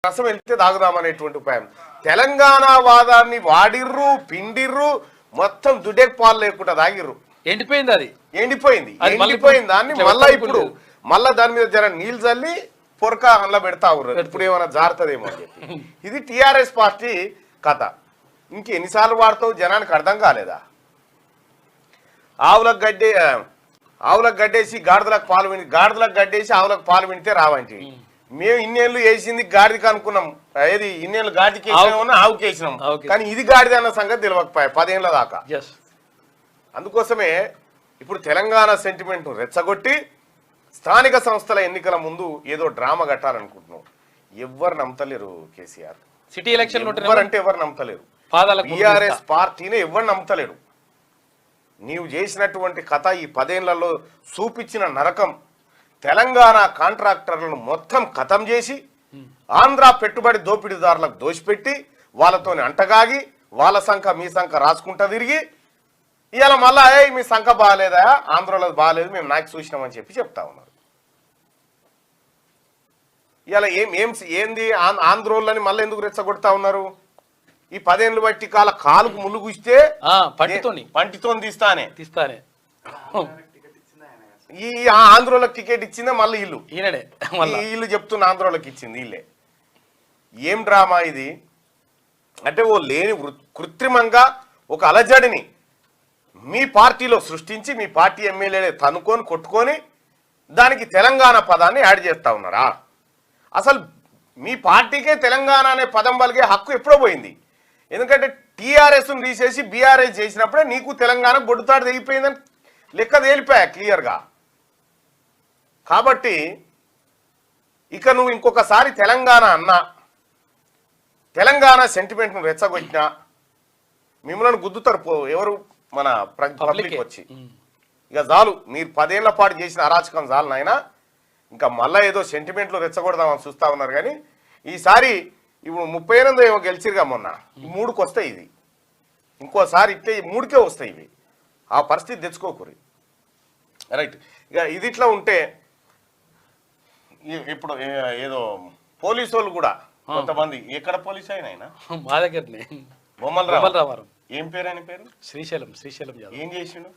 రసం వెళ్తే తాగుదామనేటువంటి ఉపాయం. తెలంగాణ వాదాన్ని వాడిర్రు, పిండిర్రు, మొత్తం దుడ్డెక్ పాలు లేకుండా తాగిర్రు. ఎండిపోయింది, అది ఎండిపోయింది. దాన్ని మళ్ళా దాని మీద జర నీళ్ళు చల్లి పొరక అందులో పెడతా ఉన్నారు. ఇప్పుడు ఏమైనా జారుతుందేమో అని చెప్పి. ఇది టిఆర్ఎస్ పార్టీ కథ. ఇంకెన్నిసార్లు వాడతావు, జనానికి అర్థం కాలేదా? ఆవులకు గడ్డేసి గాడిదలకు గడ్డేసి ఆవులకు పాలు వింటే రావంటి. మేము ఇన్నేళ్ళు వేసింది గాడిదకి అనుకున్నాం. ఏది ఇన్నేళ్ళు గాడిదకి వేసినా ఆవుకి వేసినాం, కానీ ఇది గాడిద అన్న సంగతి తెలియకపోయా 10 ఏళ్ల దాకా. అందుకోసమే ఇప్పుడు తెలంగాణ సెంటిమెంట్ రెచ్చగొట్టి స్థానిక సంస్థల ఎన్నికల ముందు ఏదో డ్రామా కట్టాలనుకుంటున్నాం. ఎవరు నమ్మతలేరు కేసీఆర్. సిటీ ఎలక్షన్ ఎవరంటే ఎవరు నమ్మతలేరు. టీఆర్ఎస్ పార్టీని ఎవరు నమ్మతలేరు. నీవు చేసినటువంటి కథ ఈ 10 ఏళ్లలో చూపించిన నరకం, తెలంగాణ కాంట్రాక్టర్లను మొత్తం ఖతం చేసి ఆంధ్ర పెట్టుబడి దోపిడీదారులకు దోషిపెట్టి వాళ్ళతోని అంటగాగి వాళ్ళ సంఖ మీ సంఖ రాసుకుంటా తిరిగి ఇవాళ మళ్ళా మీ సంఖ బాగాలేదా, ఆంధ్రలో బాగాలేదు, మేము నాకు చూసినామని చెప్పి చెప్తా ఉన్నారు. ఇవాళ ఏంది ఆంధ్రోళ్ళని మళ్ళీ ఎందుకు రెచ్చగొడతా ఉన్నారు? ఈ 10 ఏళ్ళు బట్టి కాలుకు ముళ్ళు గుస్తే పంటితో తీస్తానే ఈ ఆంధ్రోళ్ళకి టికెట్ ఇచ్చిందే మళ్ళీ ఇల్లు చెప్తున్న ఆంధ్రోళ్ళకి ఇచ్చింది వీళ్ళే. ఏం డ్రామా ఇది అంటే, ఓ లేని కృత్రిమంగా ఒక అలజడిని మీ పార్టీలో సృష్టించి మీ పార్టీ ఎమ్మెల్యేలే తనుకొని కొట్టుకొని దానికి తెలంగాణ పదాన్ని యాడ్ చేస్తా ఉన్నారా? అసలు మీ పార్టీకే తెలంగాణ అనే పదం పలికే హక్కు ఎప్పుడో పోయింది. ఎందుకంటే టీఆర్ఎస్ను తీసేసి బీఆర్ఎస్ చేసినప్పుడే నీకు తెలంగాణ గొడ్డుతాడు తెగిపోయిందని లెక్క తేలిపోయా క్లియర్గా. కాబట్టి ఇక నువ్వు ఇంకొకసారి తెలంగాణ అన్నా, తెలంగాణ సెంటిమెంట్ను రెచ్చగొట్టినా మిమ్మల్ని గుద్దుతారు ఎవరు? మన పబ్లిక్ వచ్చి. ఇక చాలు, మీరు 10 ఏళ్ల పాటు చేసిన అరాచకం చాలు నాయన. ఇంకా మళ్ళీ ఏదో సెంటిమెంట్లు రెచ్చగొడదామని చూస్తా ఉన్నారు. కానీ ఈసారి ఇప్పుడు 38 ఏమో గెలిచిరుగా మొన్న, ఈ 3కి వస్తాయి. ఇది ఇంకోసారి ఇట్టే 3కే వస్తాయి ఇవి. ఆ పరిస్థితి తెచ్చుకోకూరి. రైట్. ఇక ఇది ఇట్లా ఉంటే ఇప్పుడు ఏదో పోలీసు వాళ్ళు కూడా కొంతమంది, ఎక్కడ పోలీసు అయినా మా దగ్గరనే బొమ్మలరావు, ఏం పేరు ఆయన పేరు? శ్రీశైలం. ఏం చేసిండు?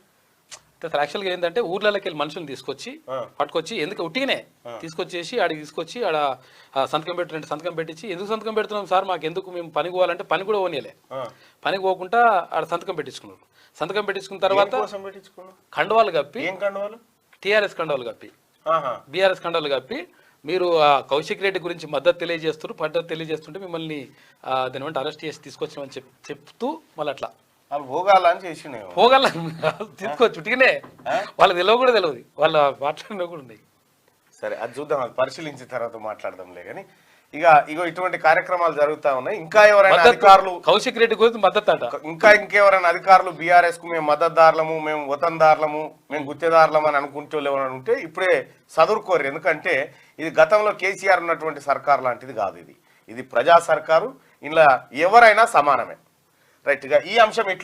యాక్చువల్గా ఏంటంటే ఊర్లలోకి వెళ్ళి మనుషులు తీసుకొచ్చి పట్టుకొచ్చి, ఎందుకు ఉట్టిగానే తీసుకొచ్చేసి ఆడికి తీసుకొచ్చి ఆడ సంతకం పెట్టినట్టు సంతకం పెట్టించి, ఎందుకు సంతకం పెడుతున్నాం సార్, మాకు ఎందుకు, మేము పని పోవాలంటే పని కూడా పోనీయలే, పనికి పోకుండా ఆడ సంతకం పెట్టించుకున్నారు. సంతకం పెట్టించుకున్న తర్వాత కండవాలు కప్పి, టీఆర్ఎస్ కండవాలు కప్పి, బీఆర్ఎస్ కండవాలు కప్పి, మీరు కౌశిక్ రెడ్డి గురించి మద్దతు తెలియజేస్తుంటే మిమ్మల్ని దాని అరెస్ట్ చేసి తీసుకొచ్చామని చెప్తూ మళ్ళీ అట్లా తీసుకోవచ్చు. ఉట్టిగానే వాళ్ళకి తెలియదు కూడా తెలియదు, వాళ్ళ మాట్లాడినా కూడా ఉన్నాయి. సరే, అది చూద్దాం, అది పరిశీలించిన తర్వాత మాట్లాడదాంలే. కానీ ఇగో ఇటువంటి కార్యక్రమాలు జరుగుతా ఉన్నాయి. ఇంకా ఎవరైనా అధికారులు కౌశిక్ రెడ్డి గురించి మద్దతు అంట, ఇంకెవరైనా అధికారులు బీఆర్ఎస్ కు మేము మద్దతుదారులము, మేము వతందారులము, మేము గుత్తేదారులము అని అనుకుంటూ ఎవరైనా ఉంటే ఇప్పుడే చదువుకోరు. ఎందుకంటే ఇది గతంలో కేసీఆర్ ఉన్నటువంటి సర్కార్ లాంటిది కాదు. ఇది ప్రజా సర్కారు. ఇలా ఎవరైనా సమానమే. రైట్ గా ఈ అంశం ఇట్లా